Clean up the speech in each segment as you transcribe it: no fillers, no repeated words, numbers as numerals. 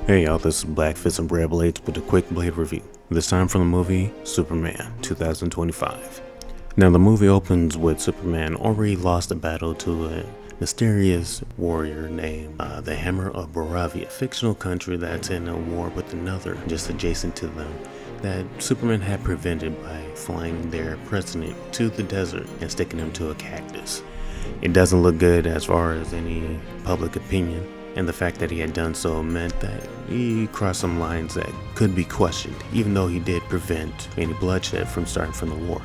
Hey y'all, this is Black Fist and Red Blades with a quick Blade review. This time from the movie Superman 2025. Now the movie opens with Superman already lost a battle to a mysterious warrior named the Hammer of Baravia, a fictional country that's in a war with another just adjacent to them that Superman had prevented by flying their president to the desert and sticking him to a cactus. It doesn't look good as far as any public opinion, and the fact that he had done so meant that he crossed some lines that could be questioned, even though he did prevent any bloodshed from starting from the war.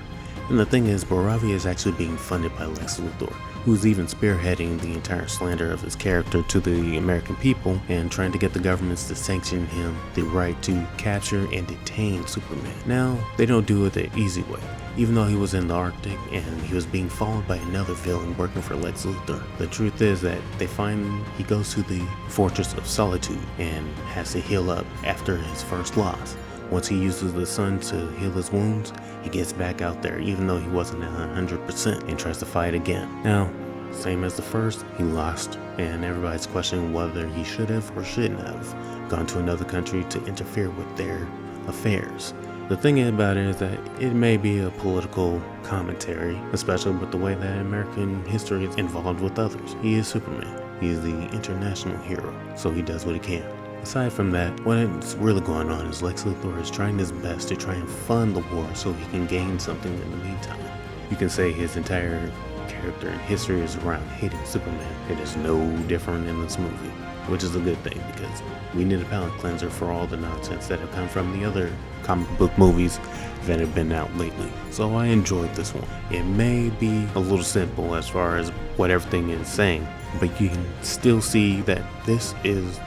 And the thing is, Baravia is actually being funded by Lex Luthor, who's even spearheading the entire slander of his character to the American people and trying to get the governments to sanction him the right to capture and detain Superman. Now, they don't do it the easy way. Even though he was in the Arctic and he was being followed by another villain working for Lex Luthor, the truth is that they find he goes to the Fortress of Solitude and has to heal up after his first loss. Once he uses the sun to heal his wounds, he gets back out there even though he wasn't 100% and tries to fight again. Now, same as the first, he lost, and everybody's questioning whether he should have or shouldn't have gone to another country to interfere with their affairs. The thing about it is that it may be a political commentary, especially with the way that American history is involved with others. He is Superman. He is the international hero, so he does what he can. Aside from that, what's really going on is Lex Luthor is trying his best to try and fund the war so he can gain something in the meantime. You can say his entire character and history is around hating Superman. It is no different in this movie, which is a good thing because we need a palate cleanser for all the nonsense that have come from the other comic book movies that have been out lately. So I enjoyed this one. It may be a little simple as far as what everything is saying, but you can still see that this is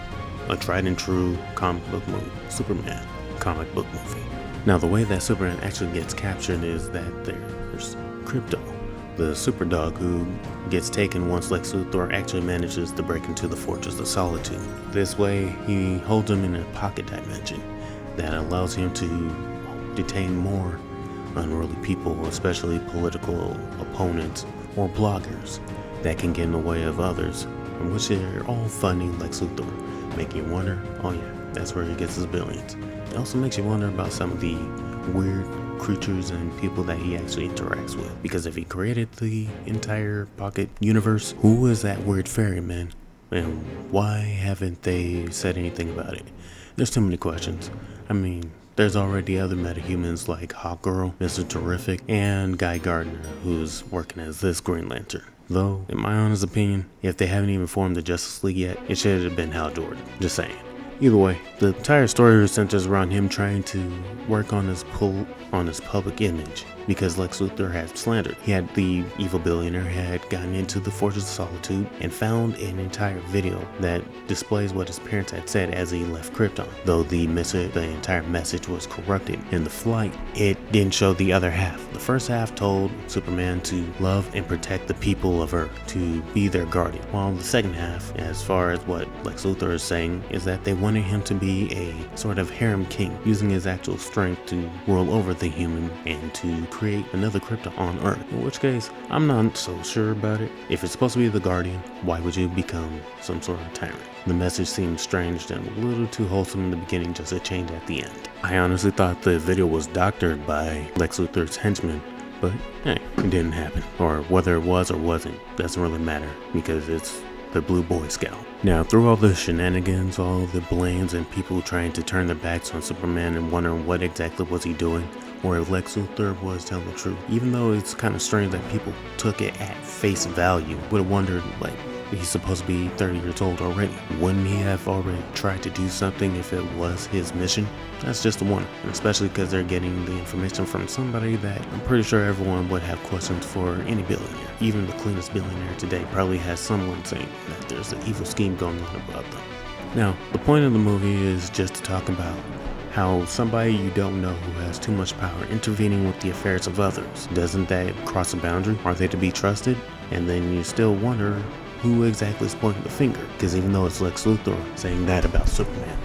a tried and true comic book movie, Superman comic book movie. Now the way that Superman actually gets captured is that there's Crypto, the super dog who gets taken once Lex Luthor actually manages to break into the Fortress of Solitude. This way he holds him in a pocket dimension that allows him to detain more unruly people, especially political opponents or bloggers that can get in the way of others, in which they're all funding Lex Luthor, making you wonder, oh yeah, that's where he gets his billions. It also makes you wonder about some of the weird creatures and people that he actually interacts with, because if he created the entire pocket universe, who is that weird ferryman and why haven't they said anything about it? There's too many questions. I mean, there's already other metahumans like Hawkgirl, Mr. Terrific, and Guy Gardner, who's working as this Green Lantern. Though, in my honest opinion, if they haven't even formed the Justice League yet, it should have been Hal Jordan. Just saying. Either way, the entire story centers around him trying to work on his public image because Lex Luthor had slandered. He had the evil billionaire had gotten into the Fortress of Solitude and found an entire video that displays what his parents had said as he left Krypton. Though the entire message was corrupted in the flight, it didn't show the other half. The first half told Superman to love and protect the people of Earth, to be their guardian, while the second half, as far as what Lex Luthor is saying, is that they wanted him to be a sort of harem king, using his actual strength to rule over the human and to create another Krypton on Earth. In which case, I'm not so sure about it. If it's supposed to be the Guardian, why would you become some sort of tyrant? The message seemed strange and a little too wholesome in the beginning, just a change at the end. I honestly thought the video was doctored by Lex Luthor's henchmen, but hey, it didn't happen. Or whether it was or wasn't, doesn't really matter because it's the Blue Boy Scout. Now, through all the shenanigans, all the blames, and people trying to turn their backs on Superman and wondering what exactly was he doing, or if Lex Luthor was telling the truth, even though it's kind of strange that people took it at face value, would have wondered, like, he's supposed to be 30 years old already. Wouldn't he have already tried to do something if it was his mission? That's just a wonder, and especially because they're getting the information from somebody that I'm pretty sure everyone would have questions for any billionaire. Even the cleanest billionaire today probably has someone saying that there's an evil scheme going on about them. Now, the point of the movie is just to talk about how somebody you don't know who has too much power intervening with the affairs of others. Doesn't that cross a boundary? Are they to be trusted? And then you still wonder who exactly is pointing the finger, because even though it's Lex Luthor saying that about Superman,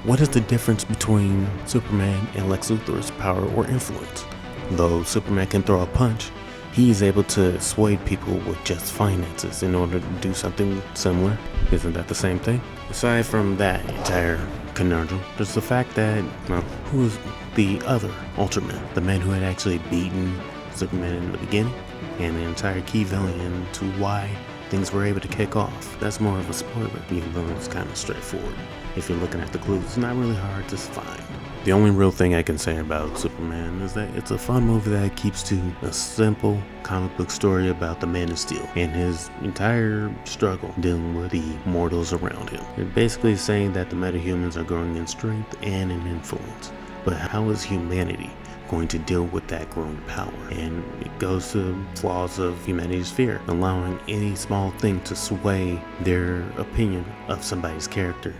what is the difference between Superman and Lex Luthor's power or influence? Though Superman can throw a punch, he's able to sway people with just finances in order to do something similar. Isn't that the same thing? Aside from that entire conundrum. There's the fact that, well, who is the other Ultraman? The man who had actually beaten Superman in the beginning, and the entire key villain to why things were able to kick off. That's more of a spoiler, even though it's kind of straightforward. If you're looking at the clues, it's not really hard to find. The only real thing I can say about Superman is that it's a fun movie that keeps to a simple comic book story about the Man of Steel and his entire struggle dealing with the mortals around him. It's basically saying that the metahumans are growing in strength and in influence, but how is humanity going to deal with that growing power? And it goes to flaws of humanity's fear, allowing any small thing to sway their opinion of somebody's character,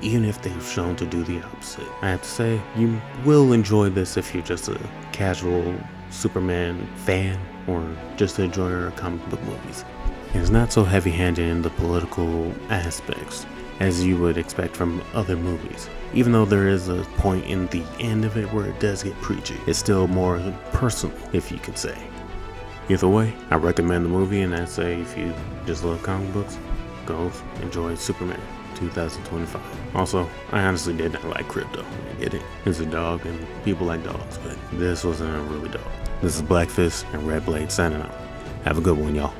even if they've shown to do the opposite. I have to say, you will enjoy this if you're just a casual Superman fan or just an enjoyer of comic book movies. It's not so heavy-handed in the political aspects as you would expect from other movies. Even though there is a point in the end of it where it does get preachy, it's still more personal, if you could say. Either way, I recommend the movie, and I say if you just love comic books, go enjoy Superman 2025. Also, I honestly did not like Crypto. I get it. It's a dog, and people like dogs, but this wasn't a really dog. This is Blackfist and Red Blade signing out. Have a good one, y'all.